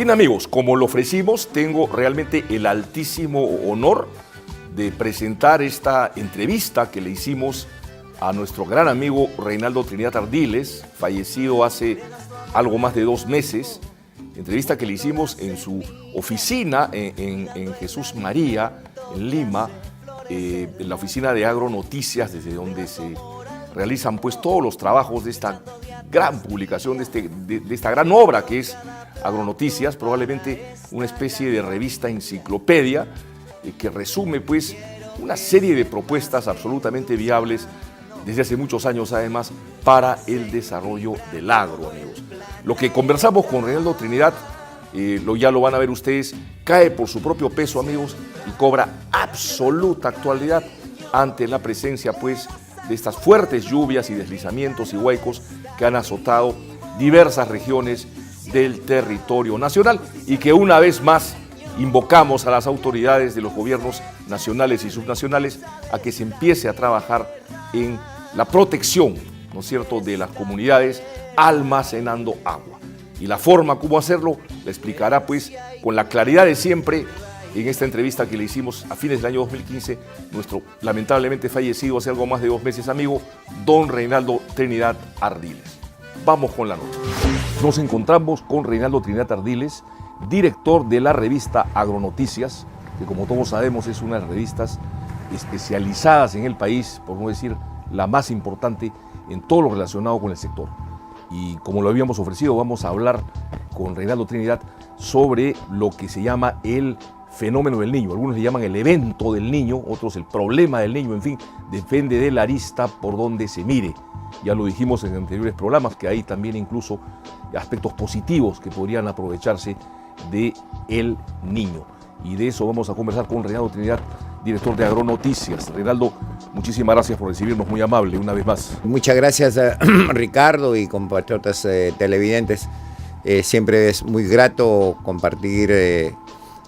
Bien amigos, como lo ofrecimos, tengo realmente el altísimo honor de presentar esta entrevista que le hicimos a nuestro gran amigo Reinaldo Trinidad Ardiles, fallecido hace algo más de 2 meses. Entrevista que le hicimos en su oficina en Jesús María, en Lima, en la oficina de Agronoticias, desde donde se realizan pues todos los trabajos de esta gran publicación, de esta gran obra que es Agronoticias, probablemente una especie de revista enciclopedia que resume pues una serie de propuestas absolutamente viables desde hace muchos años además para el desarrollo del agro, amigos. Lo que conversamos con Reinaldo Trinidad, ya lo van a ver ustedes, cae por su propio peso, amigos, y cobra absoluta actualidad ante la presencia pues de estas fuertes lluvias y deslizamientos y huaicos que han azotado diversas regiones del territorio nacional y que una vez más invocamos a las autoridades de los gobiernos nacionales y subnacionales a que se empiece a trabajar en la protección, ¿no es cierto?, de las comunidades almacenando agua. Y la forma como hacerlo la explicará pues con la claridad de siempre en esta entrevista que le hicimos a fines del año 2015 nuestro lamentablemente fallecido hace algo más de 2 meses amigo, don Reinaldo Trinidad Ardiles. Vamos con la nota. Nos encontramos con Reinaldo Trinidad Ardiles, director de la revista Agronoticias, que como todos sabemos es una de las revistas especializadas en el país, por no decir la más importante en todo lo relacionado con el sector. Y como lo habíamos ofrecido, vamos a hablar con Reinaldo Trinidad sobre lo que se llama el fenómeno del niño. Algunos le llaman el evento del niño, otros el problema del niño, en fin, depende de la arista por donde se mire. Ya lo dijimos en anteriores programas, que hay también incluso aspectos positivos que podrían aprovecharse de el niño. Y de eso vamos a conversar con Reinaldo Trinidad, director de Agronoticias. Reinaldo, muchísimas gracias por recibirnos, muy amable una vez más. Muchas gracias Ricardo y compatriotas televidentes. Siempre es muy grato compartir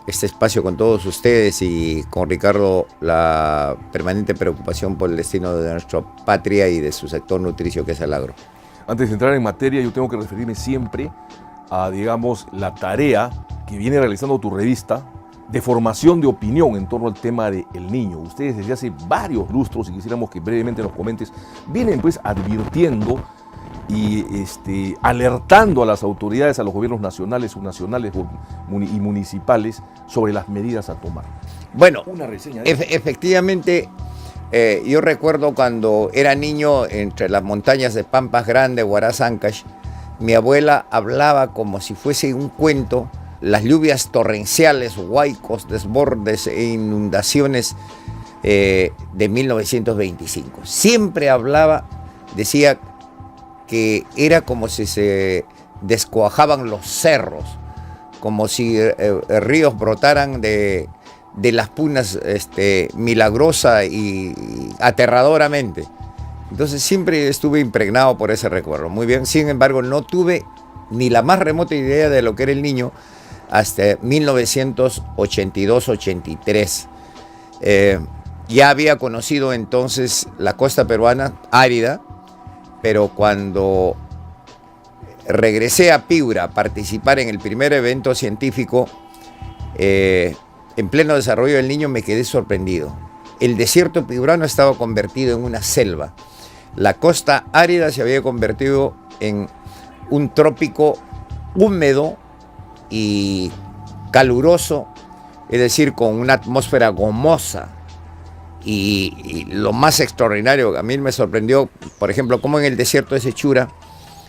este espacio con todos ustedes y con Ricardo la permanente preocupación por el destino de nuestra patria y de su sector nutricio que es el agro. Antes de entrar en materia, yo tengo que referirme siempre a, digamos, la tarea que viene realizando tu revista de formación de opinión en torno al tema del niño. Ustedes desde hace varios lustros, y quisiéramos que brevemente nos comentes, vienen pues advirtiendo y alertando a las autoridades, a los gobiernos nacionales, subnacionales y municipales sobre las medidas a tomar. Bueno, una reseña efectivamente, yo recuerdo cuando era niño entre las montañas de Pampas Grande, Huaraz, Ancash, mi abuela hablaba como si fuese un cuento, las lluvias torrenciales, huaicos, desbordes e inundaciones de 1925. Siempre hablaba, decía que era como si se descuajaban los cerros, como si ríos brotaran de las punas milagrosa y aterradoramente. Entonces siempre estuve impregnado por ese recuerdo. Muy bien, sin embargo, no tuve ni la más remota idea de lo que era el niño hasta 1982-83. Ya había conocido entonces la costa peruana árida, pero cuando regresé a Piura a participar en el primer evento científico en pleno desarrollo del niño, me quedé sorprendido. El desierto piurano estaba convertido en una selva. La costa árida se había convertido en un trópico húmedo y caluroso, es decir, con una atmósfera gomosa. Y lo más extraordinario, a mí me sorprendió, por ejemplo, cómo en el desierto de Sechura,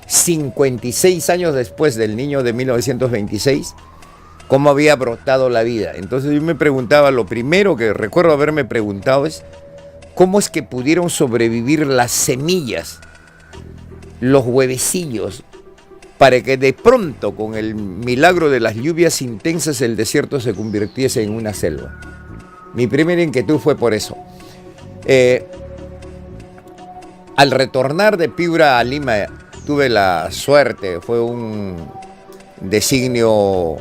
56 años después del niño de 1926, cómo había brotado la vida. Entonces yo me preguntaba, lo primero que recuerdo haberme preguntado es, ¿cómo es que pudieron sobrevivir las semillas, los huevecillos, para que de pronto, con el milagro de las lluvias intensas, el desierto se convirtiese en una selva? Mi primera inquietud fue por eso. Al retornar de Piura a Lima, tuve la suerte, fue un designio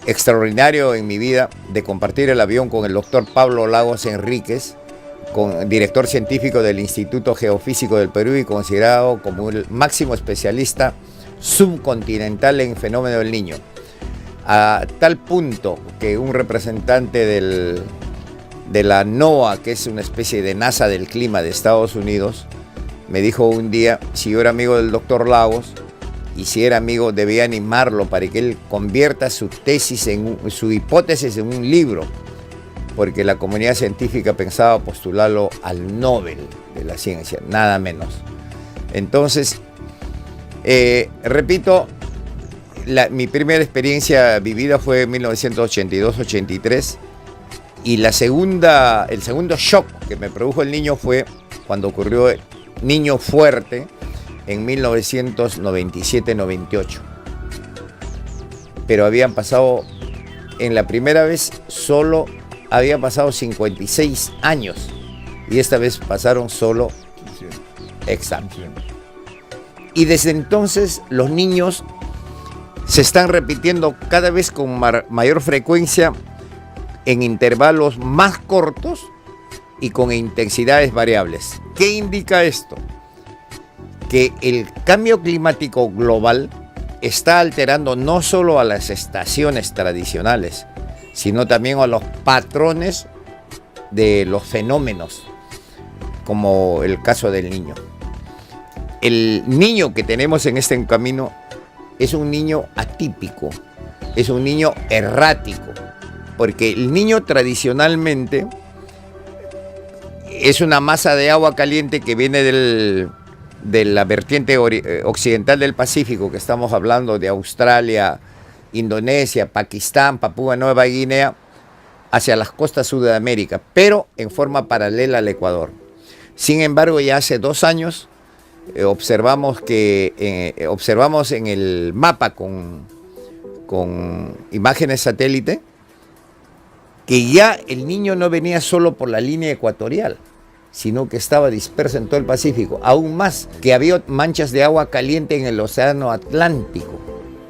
extraordinario en mi vida, de compartir el avión con el doctor Pablo Lagos Enríquez, director científico del Instituto Geofísico del Perú y considerado como el máximo especialista subcontinental en fenómeno del Niño. A tal punto que un representante de la NOAA, que es una especie de NASA del clima de Estados Unidos, me dijo un día, si yo era amigo del doctor Lagos, y si era amigo, debía animarlo para que él convierta su tesis, su hipótesis en un libro, porque la comunidad científica pensaba postularlo al Nobel de la ciencia, nada menos. Entonces, repito, mi primera experiencia vivida fue en 1982-83, y el segundo shock que me produjo el Niño fue cuando ocurrió Niño Fuerte en 1997-98. Pero habían pasado, en la primera vez solo habían pasado 56 años y esta vez pasaron solo 15. Exacto. Y desde entonces los niños se están repitiendo cada vez con mayor frecuencia en intervalos más cortos y con intensidades variables. ¿Qué indica esto? Que el cambio climático global está alterando no solo a las estaciones tradicionales, sino también a los patrones de los fenómenos, como el caso del Niño. El niño que tenemos en este camino es un niño atípico, es un niño errático, porque el niño tradicionalmente es una masa de agua caliente que viene de la vertiente occidental del Pacífico, que estamos hablando de Australia, Indonesia, Pakistán, Papúa Nueva Guinea, hacia las costas sur de América, pero en forma paralela al Ecuador. Sin embargo, ya hace 2 años observamos en el mapa con imágenes satélite que ya el Niño no venía solo por la línea ecuatorial, sino que estaba dispersa en todo el Pacífico. Aún más, que había manchas de agua caliente en el Océano Atlántico.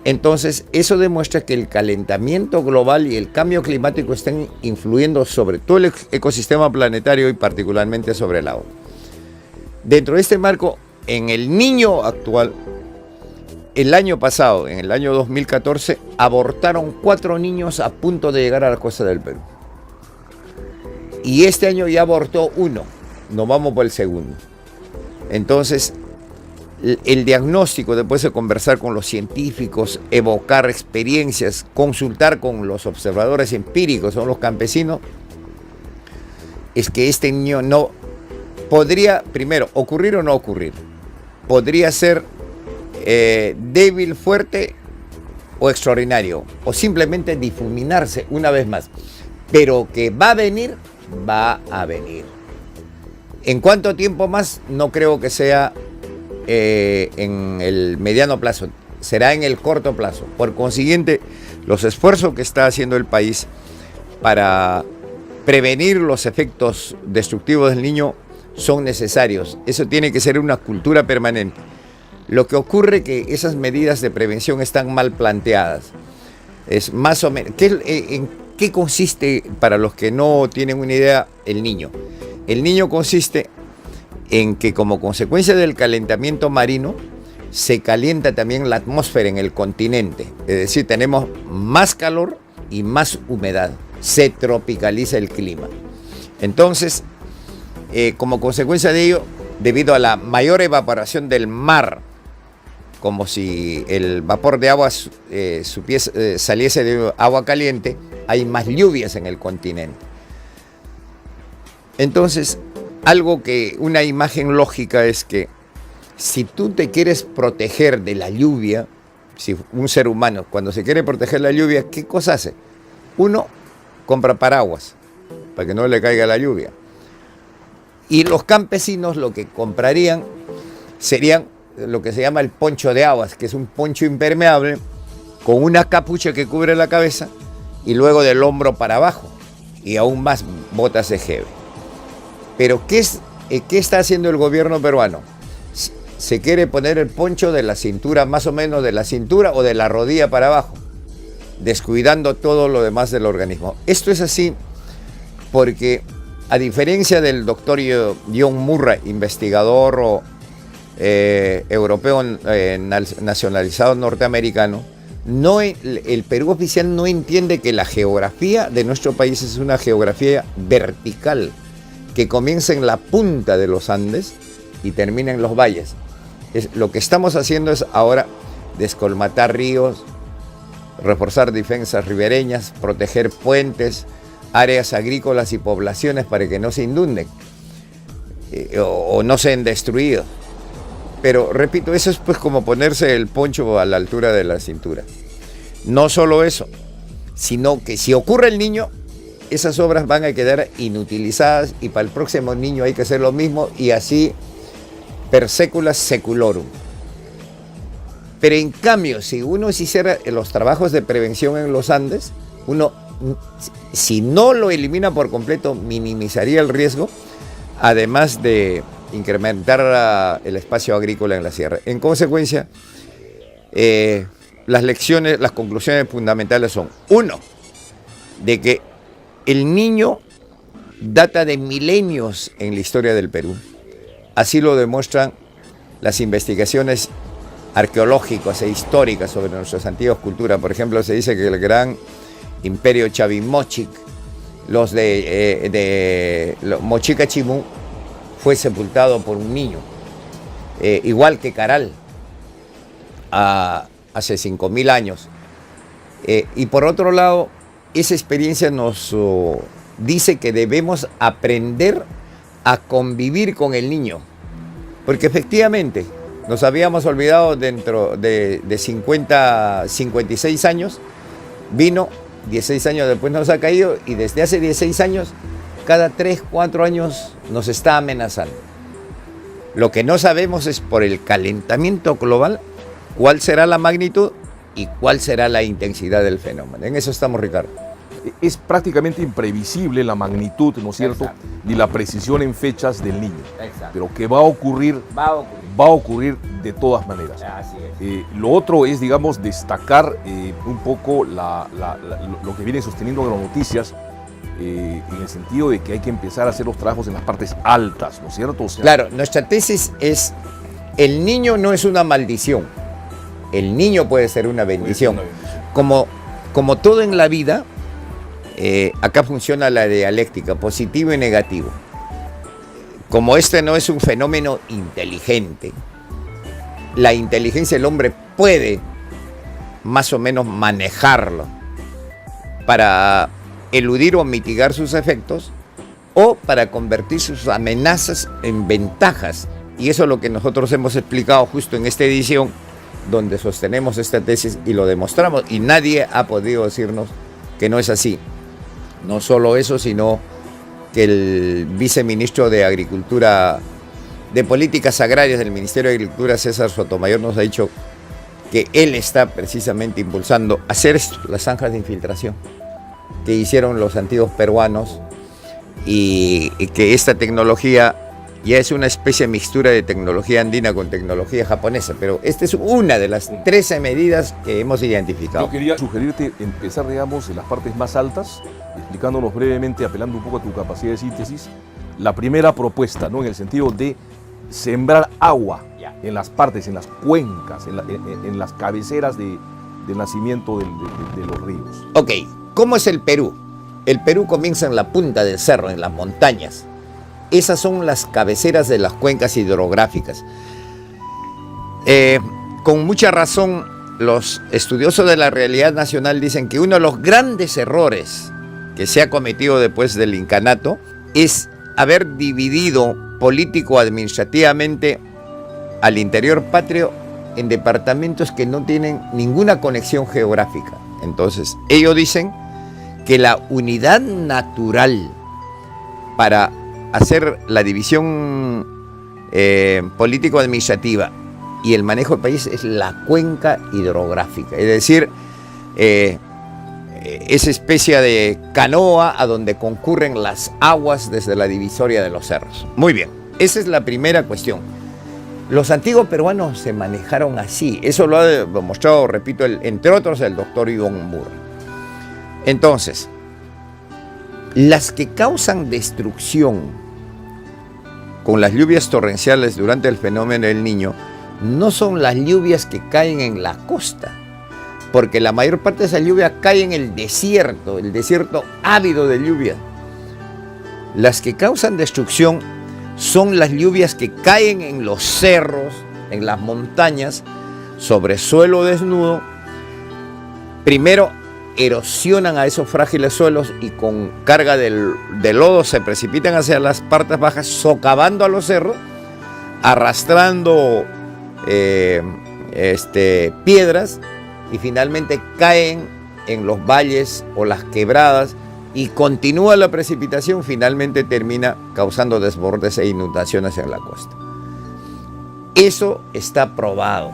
Entonces, eso demuestra que el calentamiento global y el cambio climático están influyendo sobre todo el ecosistema planetario y particularmente sobre el agua. Dentro de este marco, en el Niño actual, el año pasado, en el año 2014, abortaron 4 niños a punto de llegar a la costa del Perú. Y este año ya abortó 1. Nos vamos por el segundo. Entonces, el diagnóstico, después de conversar con los científicos, evocar experiencias, consultar con los observadores empíricos, son los campesinos, es que este niño no podría, primero, ocurrir o no ocurrir. Podría ser débil, fuerte o extraordinario, o simplemente difuminarse una vez más. Pero que va a venir, va a venir. ¿En cuánto tiempo más? No creo que sea en el mediano plazo, será en el corto plazo. Por consiguiente, los esfuerzos que está haciendo el país para prevenir los efectos destructivos del Niño son necesarios. Eso tiene que ser una cultura permanente. Lo que ocurre es que esas medidas de prevención están mal planteadas. Es más o menos, ¿en qué consiste, para los que no tienen una idea, el Niño? El Niño consiste en que, como consecuencia del calentamiento marino, se calienta también la atmósfera en el continente. Es decir, tenemos más calor y más humedad. Se tropicaliza el clima. Entonces, como consecuencia de ello, debido a la mayor evaporación del mar, como si el vapor de agua saliese de agua caliente, hay más lluvias en el continente. Entonces, una imagen lógica es que si tú te quieres proteger de la lluvia, si un ser humano cuando se quiere proteger de la lluvia, ¿qué cosa hace? Uno, compra paraguas para que no le caiga la lluvia. Y los campesinos lo que comprarían serían lo que se llama el poncho de aguas, que es un poncho impermeable con una capucha que cubre la cabeza y luego del hombro para abajo, y aún más botas de jeve. Pero ¿qué está haciendo el gobierno peruano? Se quiere poner el poncho de la cintura, más o menos de la cintura o de la rodilla para abajo, descuidando todo lo demás del organismo. Esto es así porque, a diferencia del doctor John Murray, investigador europeo nacionalizado norteamericano, el Perú oficial no entiende que la geografía de nuestro país es una geografía vertical, que comienza en la punta de los Andes y termina en los valles. Lo que estamos haciendo es ahora descolmatar ríos, reforzar defensas ribereñas, proteger puentes, áreas agrícolas y poblaciones para que no se inunden o no sean destruidos. Pero repito, eso es pues como ponerse el poncho a la altura de la cintura. No solo eso, sino que si ocurre el niño, esas obras van a quedar inutilizadas y para el próximo niño hay que hacer lo mismo y así per secula seculorum. Pero en cambio, si uno hiciera los trabajos de prevención en los Andes, uno, si no lo elimina por completo, minimizaría el riesgo, además de incrementar el espacio agrícola en la sierra. En consecuencia, las conclusiones fundamentales son: uno, de que el niño data de milenios en la historia del Perú. Así lo demuestran las investigaciones arqueológicas e históricas sobre nuestras antiguas culturas. Por ejemplo, se dice que el gran imperio Chavimochic, los de Mochica Chimú, fue sepultado por un niño, igual que Caral, hace 5.000 años. Y por otro lado, esa experiencia nos dice que debemos aprender a convivir con el niño, porque efectivamente nos habíamos olvidado dentro de 56 años, vino, 16 años después nos ha caído y desde hace 16 años, cada 3, 4 años nos está amenazando. Lo que no sabemos es por el calentamiento global cuál será la magnitud y cuál será la intensidad del fenómeno. En eso estamos, Ricardo. Es prácticamente imprevisible la magnitud, ¿no es cierto?, exacto, ni la precisión en fechas del niño. Exacto. Pero que va a ocurrir de todas maneras. Así es. Lo otro es, digamos, destacar un poco lo que viene sosteniendo en las noticias, en el sentido de que hay que empezar a hacer los trabajos en las partes altas, ¿no es cierto? O sea, claro, nuestra tesis es: el niño no es una maldición, el niño puede ser una bendición. Como todo en la vida, acá funciona la dialéctica, positivo y negativo. Como este no es un fenómeno inteligente, la inteligencia del hombre puede más o menos manejarlo para eludir o mitigar sus efectos o para convertir sus amenazas en ventajas. Y eso es lo que nosotros hemos explicado justo en esta edición, donde sostenemos esta tesis y lo demostramos, y nadie ha podido decirnos que no es así. No solo eso, sino que el viceministro de Agricultura, de Políticas Agrarias del Ministerio de Agricultura, César Sotomayor, nos ha dicho que él está precisamente impulsando hacer esto, las zanjas de infiltración que hicieron los antiguos peruanos, y que esta tecnología ya es una especie de mixtura de tecnología andina con tecnología japonesa, pero esta es una de las 13 medidas que hemos identificado. Yo quería sugerirte empezar, digamos, en las partes más altas, explicándonos brevemente, apelando un poco a tu capacidad de síntesis, la primera propuesta, ¿no?, en el sentido de sembrar agua en las partes, en las cuencas, en las cabeceras del nacimiento de los ríos. Ok, ¿cómo es el Perú? El Perú comienza en la punta del cerro, en las montañas. Esas son las cabeceras de las cuencas hidrográficas. Con mucha razón, los estudiosos de la realidad nacional dicen que uno de los grandes errores que se ha cometido después del incanato es haber dividido político-administrativamente al interior patrio en departamentos que no tienen ninguna conexión geográfica. Entonces, ellos dicen que la unidad natural para hacer la división político-administrativa y el manejo del país es la cuenca hidrográfica, es decir, esa especie de canoa a donde concurren las aguas desde la divisoria de los cerros. Muy bien, esa es la primera cuestión. Los antiguos peruanos se manejaron así, eso lo ha demostrado, repito, entre otros el doctor Ivonne Murray. Entonces, las que causan destrucción con las lluvias torrenciales durante el fenómeno del Niño no son las lluvias que caen en la costa, porque la mayor parte de esa lluvia cae en el desierto ávido de lluvia. Las que causan destrucción son las lluvias que caen en los cerros, en las montañas, sobre suelo desnudo. Primero erosionan a esos frágiles suelos y con carga de lodo se precipitan hacia las partes bajas, socavando a los cerros, arrastrando piedras, y finalmente caen en los valles o las quebradas y continúa la precipitación, finalmente termina causando desbordes e inundaciones en la costa. Eso está probado.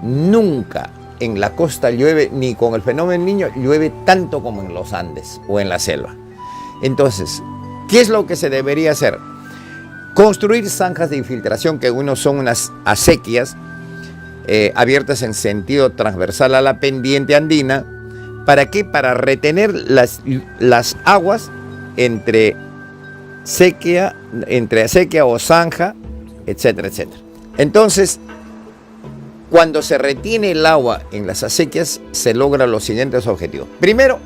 Nunca en la costa llueve, ni con el fenómeno del Niño, llueve tanto como en los Andes o en la selva. Entonces, ¿qué es lo que se debería hacer? Construir zanjas de infiltración, que uno son unas acequias abiertas en sentido transversal a la pendiente andina. ¿Para qué? Para retener las aguas entre acequia o zanja, etcétera, etcétera. Entonces, cuando se retiene el agua en las acequias, se logran los siguientes objetivos. Primero,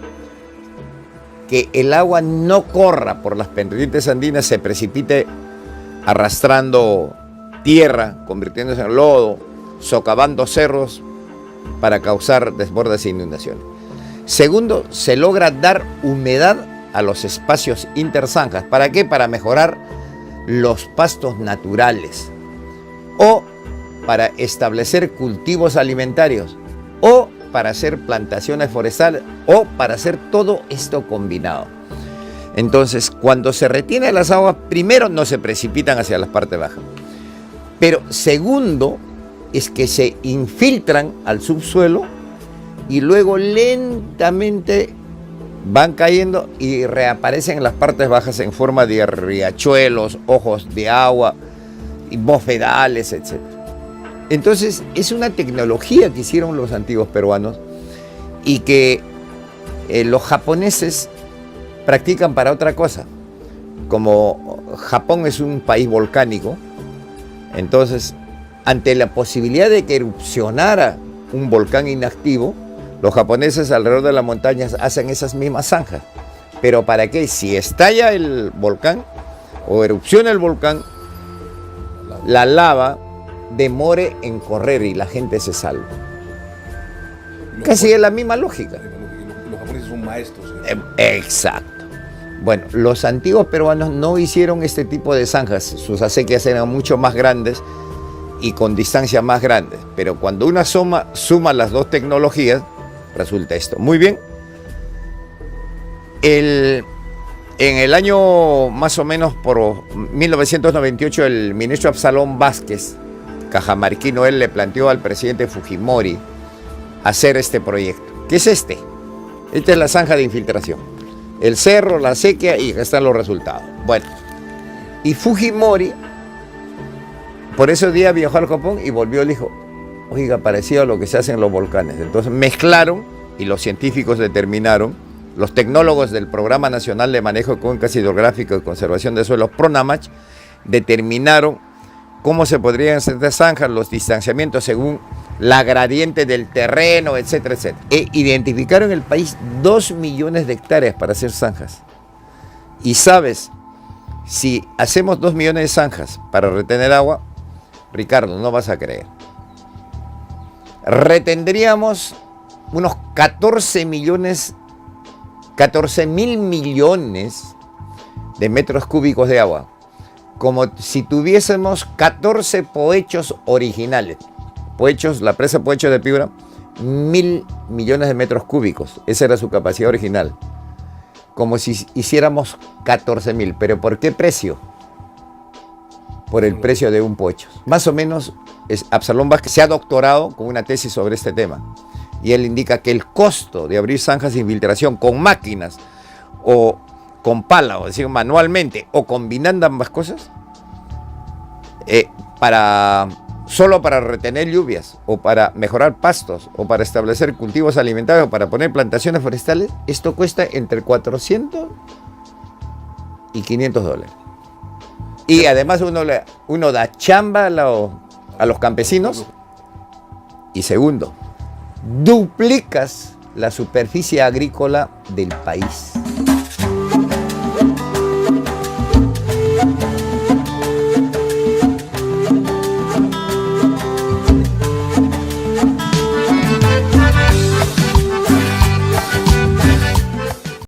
que el agua no corra por las pendientes andinas, se precipite arrastrando tierra, convirtiéndose en lodo, socavando cerros para causar desbordes e inundaciones. Segundo, se logra dar humedad a los espacios interzanjas. ¿Para qué? Para mejorar los pastos naturales, o para establecer cultivos alimentarios, o para hacer plantaciones forestales, o para hacer todo esto combinado. Entonces, cuando se retienen las aguas, primero no se precipitan hacia las partes bajas, pero segundo es que se infiltran al subsuelo y luego lentamente van cayendo y reaparecen en las partes bajas en forma de riachuelos, ojos de agua, y bofedales, etc. Entonces, es una tecnología que hicieron los antiguos peruanos y que los japoneses practican para otra cosa. Como Japón es un país volcánico, entonces, ante la posibilidad de que erupcionara un volcán inactivo, los japoneses alrededor de las montañas hacen esas mismas zanjas. ¿Pero para qué? Si estalla el volcán o erupciona el volcán, la lava demore en correr y la gente se salva. Casi es la misma lógica. Los japoneses son maestros. Exacto. Bueno, los antiguos peruanos no hicieron este tipo de zanjas. Sus acequias eran mucho más grandes y con distancias más grandes. Pero cuando una suma las dos tecnologías, resulta esto. Muy bien. En el año más o menos por 1998, el ministro Absalón Vázquez, cajamarquino, él le planteó al presidente Fujimori hacer este proyecto. ¿Qué es este? Esta es la zanja de infiltración. El cerro, la acequia, y están los resultados. Bueno, y Fujimori, por ese día viajó al Japón y volvió y dijo, oiga, parecido a lo que se hace en los volcanes. Entonces mezclaron y los científicos determinaron, los tecnólogos del Programa Nacional de Manejo de Cuencas Hidrográficas y Conservación de Suelos, PRONAMACH, determinaron cómo se podrían hacer estas zanjas, los distanciamientos según la gradiente del terreno, etcétera, etcétera. E identificaron en el país 2 millones de hectáreas para hacer zanjas. Y sabes, si hacemos 2 millones de zanjas para retener agua, Ricardo, no vas a creer, retendríamos unos 14 mil millones de metros cúbicos de agua, como si tuviésemos 14 Poechos originales. Poechos, la presa Poechos de Piura, 1.000 millones de metros cúbicos. Esa era su capacidad original. Como si hiciéramos 14.000. ¿Pero por qué precio? Por el precio de un Poechos. Más o menos, Absalón Vázquez se ha doctorado con una tesis sobre este tema. Y él indica que el costo de abrir zanjas de infiltración con máquinas o con pala, o decir, manualmente, o combinando ambas cosas, solo para retener lluvias, o para mejorar pastos, o para establecer cultivos alimentarios, o para poner plantaciones forestales, esto cuesta entre $400 y $500. Y además uno da chamba a los campesinos. Y segundo, duplicas la superficie agrícola del país.